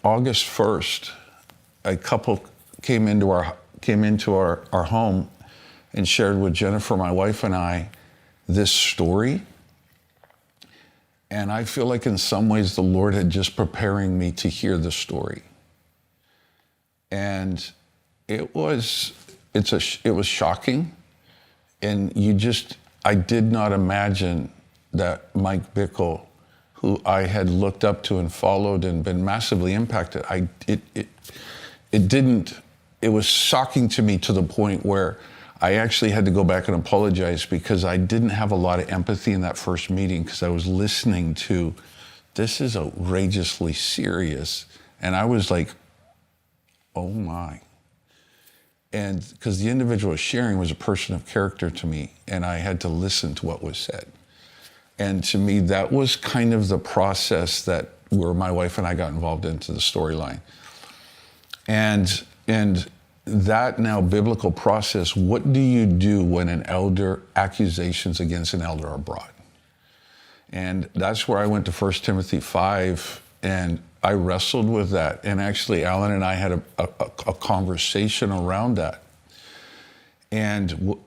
August 1st, a couple came into our home and shared with Jennifer, my wife, and I this story. And I feel like in some ways the Lord had just preparing me to hear the story. And it was shocking. And I did not imagine that Mike Bickle, who I had looked up to and followed and been massively impacted, it was shocking to me to the point where I actually had to go back and apologize because I didn't have a lot of empathy in that first meeting because I was listening to, this is outrageously serious. And I was like, oh my. And because the individual sharing was a person of character to me, and I had to listen to what was said. And to me, that was kind of the process where my wife and I got involved into the storyline. And that now biblical process, what do you do when accusations against an elder are brought? And that's where I went to 1 Timothy 5, and I wrestled with that. And actually, Alan and I had a conversation around that. And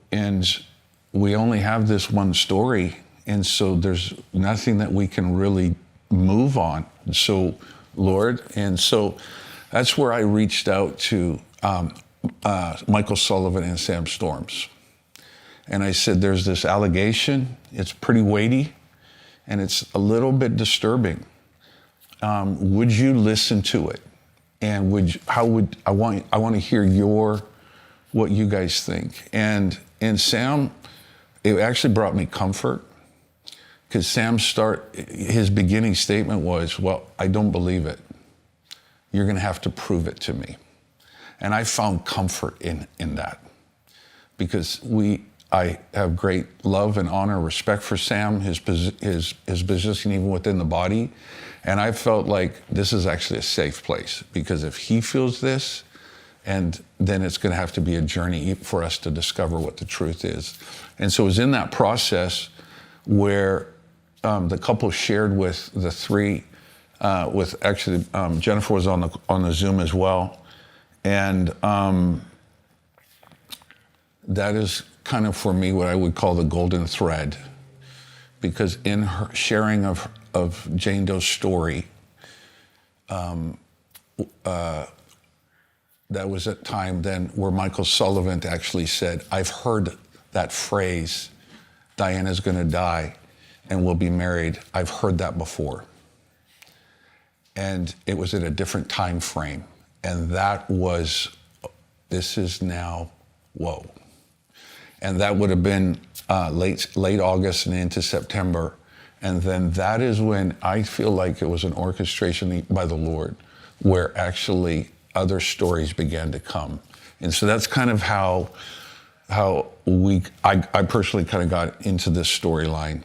we only have this one story, and so there's nothing that we can really move on. So, Lord, and so that's where I reached out to Michael Sullivant and Sam Storms. And I said, there's this allegation, it's pretty weighty, and it's a little bit disturbing. Would you listen to it? And I want to hear what you guys think. And Sam, it actually brought me comfort, because his beginning statement was, well, I don't believe it. You're going to have to prove it to me. And I found comfort in that, because I have great love and honor, respect for Sam, his position even within the body. And I felt like this is actually a safe place, because if he feels this, and then it's going to have to be a journey for us to discover what the truth is. And so it was in that process where the couple shared with the three, Jennifer was on the Zoom as well. And that is kind of, for me, what I would call the golden thread, because in her sharing of Jane Doe's story, that was a time then where Michael Sullivant actually said, I've heard that phrase, Diana's going to die and we'll be married. I've heard that before. And it was at a different time frame. And this is now, whoa. And that would have been late August and into September. And then that is when I feel like it was an orchestration by the Lord, where actually other stories began to come. And so that's kind of how I personally kind of got into this storyline.